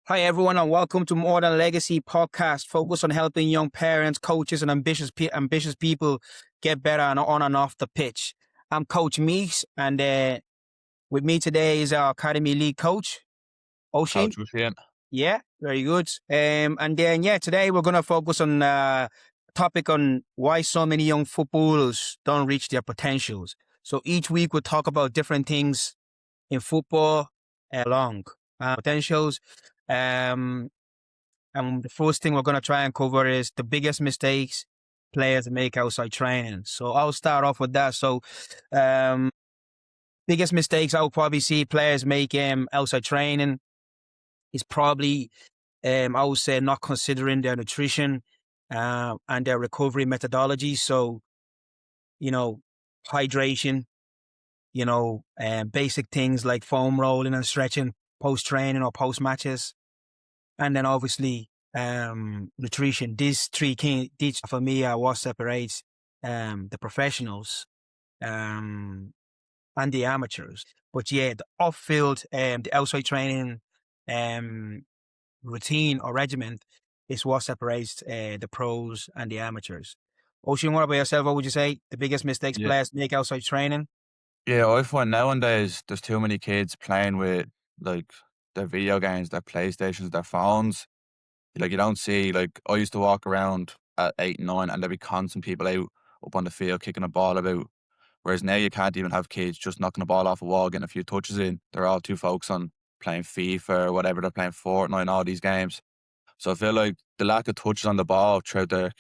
Hi, everyone, and welcome to Modernlegacy podcast, focused on helping young parents, coaches, and ambitious people get better on and off the pitch. I'm Coach Meeks, and with me today is our Academy League coach, Oshin. Coach Ruffian. Yeah, very good. And then, today we're going to focus on a topic on why so many young footballers don't reach their potentials. So each week we'll talk about different things in football along potentials. And the first thing we're going to try and cover is the biggest mistakes players make outside training. So I'll start off with that. So, biggest mistakes I would probably see players make outside training is probably, I would say, not considering their nutrition and their recovery methodology. So, hydration, basic things like foam rolling and stretching post training or post matches. And then obviously, nutrition. These three key for me are what separates the professionals and the amateurs. But yeah, the off-field, the outside training routine or regiment is what separates the pros and the amateurs. Ocean, what about yourself? What would you say the biggest mistakes Yeah. players make outside training? Yeah, I find nowadays there's too many kids playing with like their video games, their PlayStations, their phones. Like you don't see I used to walk around at 8 and 9 and there'd be constant people out up on the field kicking a ball about. Whereas now you can't even have kids just knocking the ball off a wall, getting a few touches in. They're all too focused on playing FIFA or whatever, they're playing Fortnite and all these games. So I feel like the lack of touches on the ball throughout their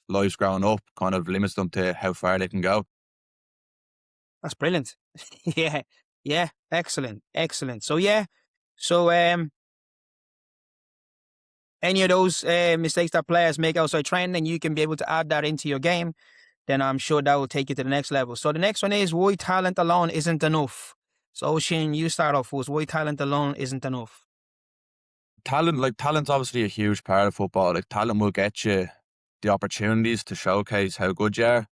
lives growing up kind of limits them to how far they can go. That's brilliant. yeah, excellent. So any of those mistakes that players make outside training, and you can be able to add that into your game, then I'm sure that will take you to the next level. So the next one is why talent alone isn't enough. So Shane, you start off with why talent alone isn't enough. Talent's obviously a huge part of football. Like talent will get you the opportunities to showcase how good you are,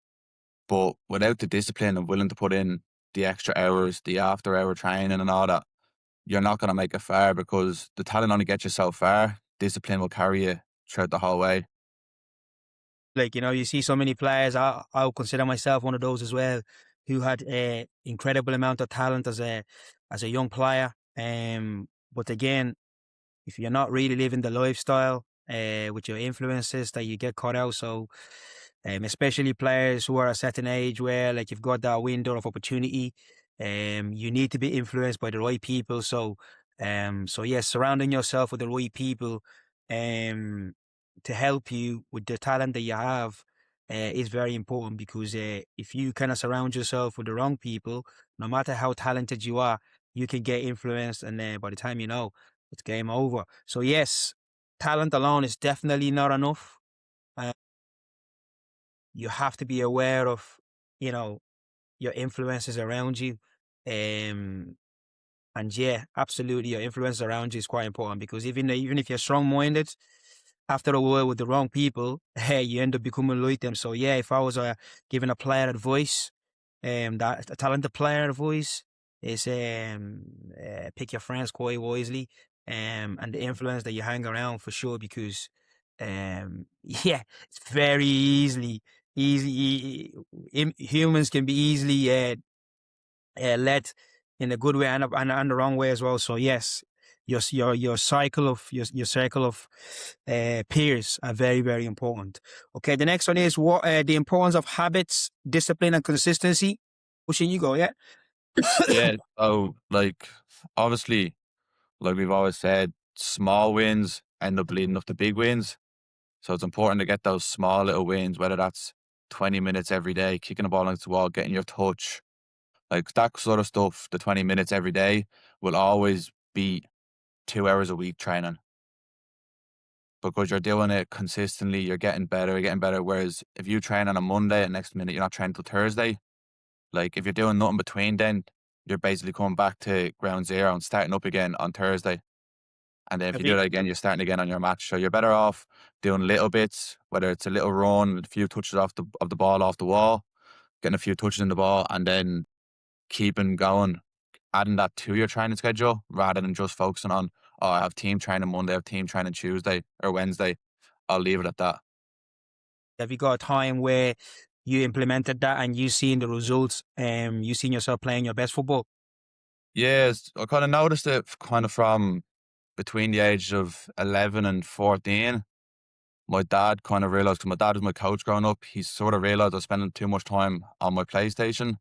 but without the discipline and willing to put in the extra hours, the after hour training and all that, you're not going to make it far because the talent only gets you so far. Discipline will carry you throughout the whole way. Like, you see so many players, I'll consider myself one of those as well, who had an incredible amount of talent as a young player. But again, if you're not really living the lifestyle with your influences, that you get caught out. So especially players who are a certain age where like you've got that window of opportunity, you need to be influenced by the right people. So yes, surrounding yourself with the right people to help you with the talent that you have is very important, because if you kind of surround yourself with the wrong people, no matter how talented you are, you can get influenced, and by the time you know, it's game over. So yes, talent alone is definitely not enough. Uh, you have to be aware of, you know, your influences around you. Um, and yeah, absolutely, your influence around you is quite important, because even if you're strong-minded, after a while with the wrong people, hey, you end up becoming like them. So yeah, if I was giving a player advice, that a talented player advice is pick your friends quite wisely, and the influence that you hang around for sure, because yeah, it's very humans can be easily led in a good way and the wrong way as well. So yes, your cycle of your circle of peers are very, very important. Okay, the next one is what the importance of habits, discipline, and consistency. Pushing you go, yeah. Yeah. So obviously, like we've always said, small wins end up leading up to big wins. So it's important to get those small little wins, whether that's 20 minutes every day, kicking a ball against the wall, getting your touch, like that sort of stuff. The 20 minutes every day will always be 2 hours a week training, because you're doing it consistently. You're getting better, Whereas if you train on a Monday and next minute you're not training till Thursday, like if you're doing nothing between then, you're basically coming back to ground zero and starting up again on Thursday. And then if you do that again, you're starting again on your match. So you're better off doing little bits, whether it's a little run, a few touches of the ball off the wall, getting a few touches in the ball, and then keeping going, adding that to your training schedule rather than just focusing on, oh, I have team training Monday, I have team training Tuesday or Wednesday. I'll leave it at that. Have you got a time where you implemented that and you seen the results and you seen yourself playing your best football? Yes, I kind of noticed it kind of from between the ages of 11 and 14. My dad kind of realized, because my dad was my coach growing up, he sort of realized I was spending too much time on my PlayStation.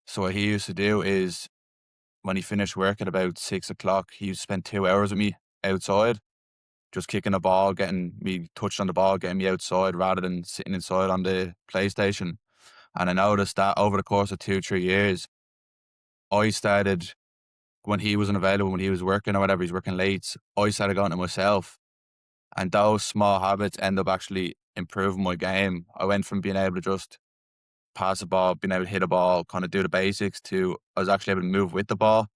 So what he used to do is when he finished work at about 6 o'clock, he used to spend 2 hours with me outside, just kicking a ball, getting me touched on the ball, getting me outside rather than sitting inside on the PlayStation. And I noticed that over the course of 2, 3 years, I started, when he wasn't available, when he was working or whatever, he's working late, I started going to myself. And those small habits end up actually improving my game. I went from being able to just pass the ball, being able to hit a ball, kind of do the basics, to I was actually able to move with the ball.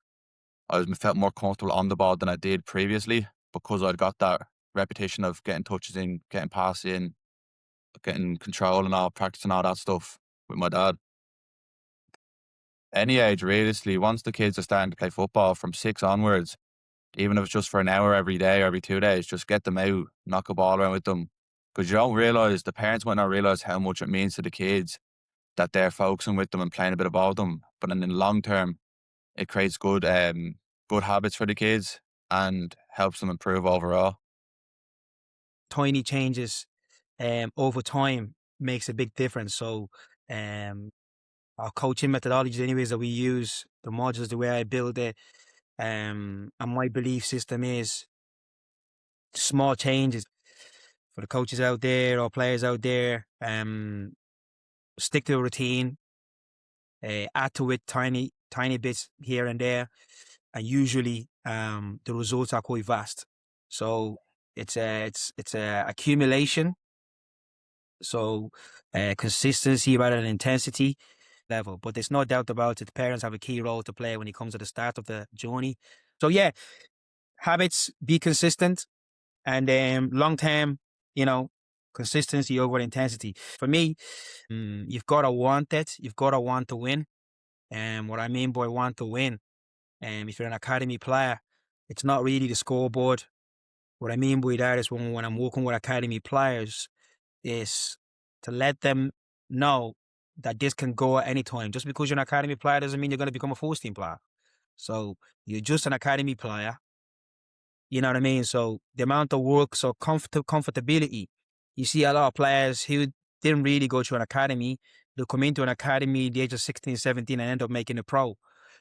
Felt more comfortable on the ball than I did previously because I'd got that repetition of getting touches in, getting passes in, getting control and all, practicing all that stuff with my dad. Any age, realistically, once the kids are starting to play football from 6 onwards, even if it's just for an hour every day or every 2 days, just get them out, knock a ball around with them. Because you don't realise, the parents might not realise how much it means to the kids that they're focusing with them and playing a bit of ball with them. But in the long term, it creates good habits for the kids and helps them improve overall. Tiny changes over time makes a big difference. So um, our coaching methodologies anyways that we use, the modules, the way I build it, and my belief system is small changes for the coaches out there or players out there. Stick to a routine, add to it tiny bits here and there, and usually the results are quite vast. So it's a accumulation. So consistency rather than intensity level. But there's no doubt about it. The parents have a key role to play when it comes to the start of the journey. So yeah, habits, be consistent, and long term, consistency over intensity. For me, you've got to want it. You've got to want to win. And what I mean by want to win, if you're an academy player, it's not really the scoreboard. What I mean by that is when I'm working with academy players, is to let them know that this can go at any time. Just because you're an academy player doesn't mean you're going to become a first team player. So you're just an academy player. You know what I mean? So the amount of work, so comfortability. You see a lot of players who didn't really go to an academy. They'll come into an academy at the age of 16, 17 and end up making a pro.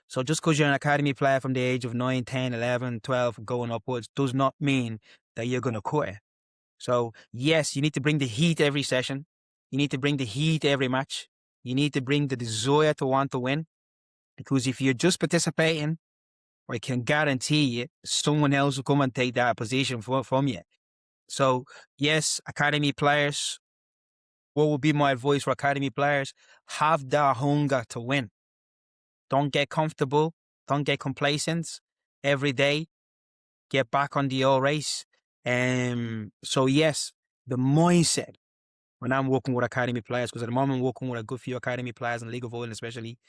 So just because you're an academy player from the age of 9, 10, 11, 12, going upwards does not mean that you're going to quit. So yes, you need to bring the heat every session. You need to bring the heat every match. You need to bring the desire to want to win. Because if you're just participating, I can guarantee you someone else will come and take that position from you. So yes, academy players, what would be my advice for academy players? Have that hunger to win. Don't get comfortable. Don't get complacent. Every day, get back on the old race. So yes, the mindset when I'm working with academy players, because at the moment I'm working with a good few academy players in League of Ireland especially,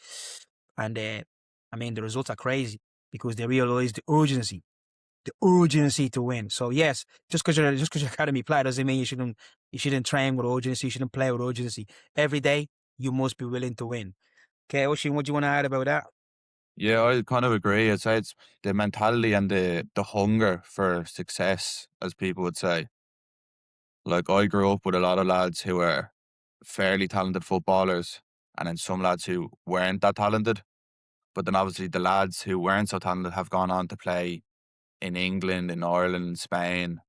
and I mean the results are crazy because they realize the urgency to win. So yes, just because you're academy player doesn't mean you shouldn't train with urgency, you shouldn't play with urgency. Every day you must be willing to win. Okay, Oisin, what do you want to add about that? Yeah, I kind of agree. I'd say it's the mentality and the hunger for success, as people would say. Like, I grew up with a lot of lads who were fairly talented footballers, and then some lads who weren't that talented. But then obviously the lads who weren't so talented have gone on to play in England, in Ireland, in Spain.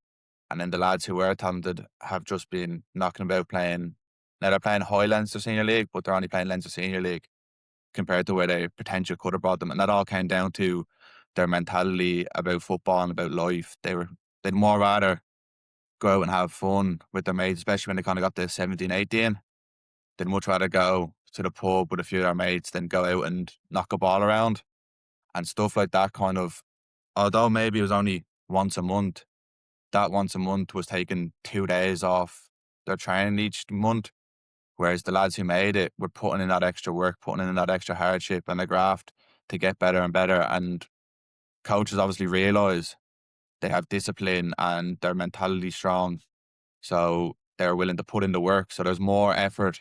And then the lads who were talented have just been knocking about playing. Now they're playing high Leinster Senior League, but they're only playing Leinster Senior League compared to where their potential could have brought them. And that all came down to their mentality about football and about life. They'd more rather go out and have fun with their mates, especially when they kind of got to 17, 18. They'd much rather go to the pub with a few of their mates than go out and knock a ball around and stuff like that. Kind of, although maybe it was only once a month, that once a month was taking 2 days off their training each month. Whereas the lads who made it were putting in that extra work, putting in that extra hardship and the graft to get better and better. And coaches obviously realise they have discipline and their mentality strong. So they're willing to put in the work. So there's more effort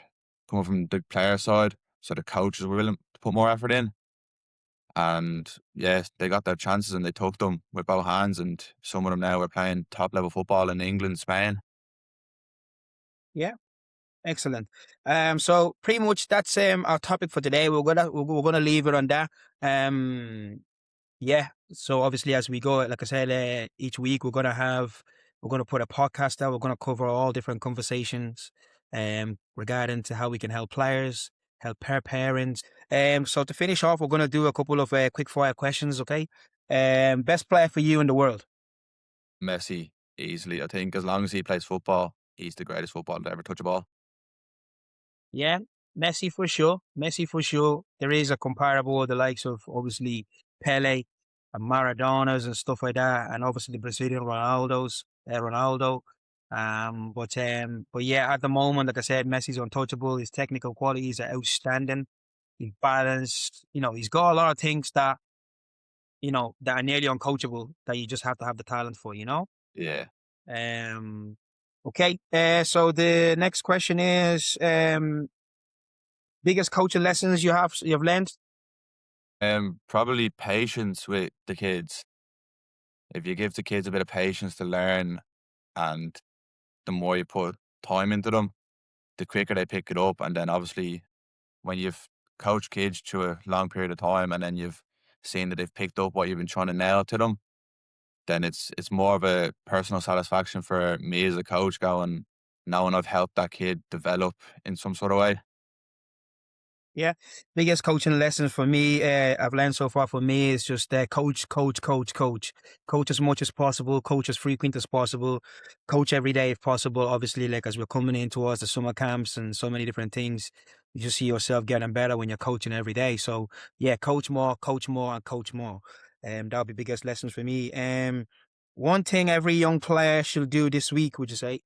coming from the player side. So the coaches were willing to put more effort in. And yes, they got their chances and they took them with both hands. And some of them now are playing top level football in England, Spain. Yeah, excellent. So pretty much that's our topic for today. We're gonna leave it on that. Um, Yeah. So obviously, as we go, like I said, each week we're gonna put a podcast out. We're gonna cover all different conversations, regarding to how we can help players, help parents. So to finish off, we're gonna do a couple of quick fire questions. Okay. Best player for you in the world? Messi, easily. I think as long as he plays football, he's the greatest footballer to ever touch a ball. Yeah, Messi for sure. Messi for sure. There is a comparable with the likes of obviously Pele and Maradonas and stuff like that, and obviously the Brazilian Ronaldo. But yeah, at the moment, like I said, Messi's untouchable. His technical qualities are outstanding. He's balanced. He's got a lot of things that are nearly uncoachable that you just have to have the talent for. Yeah. Um. Okay. So the next question is biggest coaching lessons you've learned? Probably patience with the kids. If you give the kids a bit of patience to learn, and the more you put time into them, the quicker they pick it up. And then obviously, when you've coached kids through a long period of time, and then you've seen that they've picked up what you've been trying to nail to them, then it's more of a personal satisfaction for me as a coach, going knowing I've helped that kid develop in some sort of way. Yeah. Biggest coaching lessons for me, I've learned so far for me is just coach, coach, coach, coach. Coach as much as possible, coach as frequent as possible, coach every day if possible. Obviously, like as we're coming in towards the summer camps and so many different things, you just see yourself getting better when you're coaching every day. So yeah, coach more, and coach more. That'll be biggest lessons for me. One thing every young player should do this week, would you say?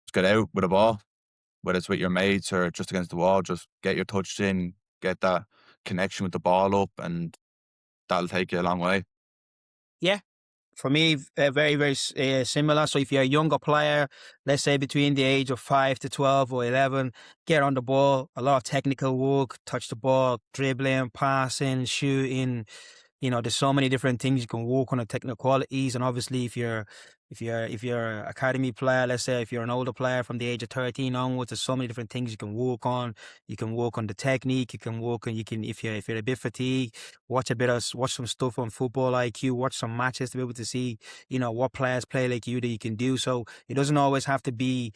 Just get out with a ball, whether it's with your mates or just against the wall. Just get your touch in, get that connection with the ball up, and that'll take you a long way. Yeah, for me, very, very similar. So if you're a younger player, let's say between the age of 5 to 12 or 11, get on the ball, a lot of technical work, touch the ball, dribbling, passing, shooting, there's so many different things you can work on the technical qualities. And obviously if you're an academy player, let's say if you're an older player from the age of 13 onwards, there's so many different things you can work on. You can work on the technique, you can work on, you can, if you're a bit fatigued, watch some stuff on football IQ, watch some matches to be able to see, what players play like you that you can do. So it doesn't always have to be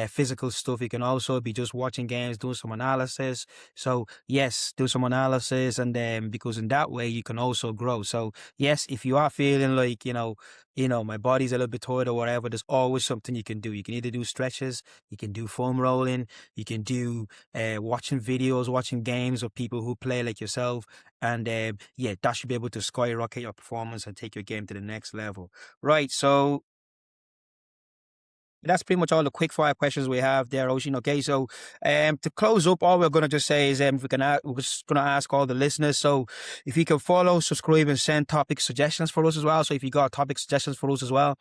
physical stuff. It can also be just watching games, doing some analysis. So yes, do some analysis, and then because in that way you can also grow. So yes, if you are feeling like my body's a little bit tired or whatever, there's always something you can do. You can either do stretches, you can do foam rolling, you can do watching videos, watching games of people who play like yourself, and yeah, that should be able to skyrocket your performance and take your game to the next level. Right. So that's pretty much all the quick fire questions we have there, Ocean. Okay, so to close up, all we're gonna just say is we're just gonna ask all the listeners. So if you can follow, subscribe, and send topic suggestions for us as well. So if you got topic suggestions for us as well,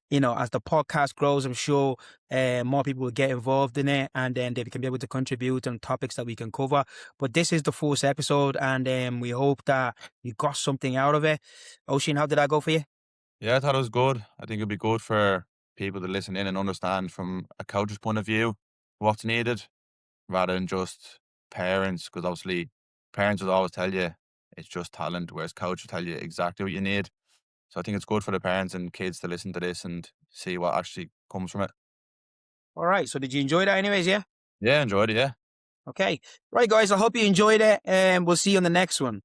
as the podcast grows, I'm sure more people will get involved in it, and then they can be able to contribute on topics that we can cover. But this is the first episode, and we hope that you got something out of it. Ocean, how did that go for you? Yeah, I thought it was good. I think it'd be good for people to listen in and understand from a coach's point of view what's needed, rather than just parents. Because obviously, parents will always tell you it's just talent, whereas coach will tell you exactly what you need. So I think it's good for the parents and kids to listen to this and see what actually comes from it. All right. So did you enjoy that, anyways? Yeah. Yeah, enjoyed it. Yeah. Okay. Right, guys. I hope you enjoyed it, and we'll see you on the next one.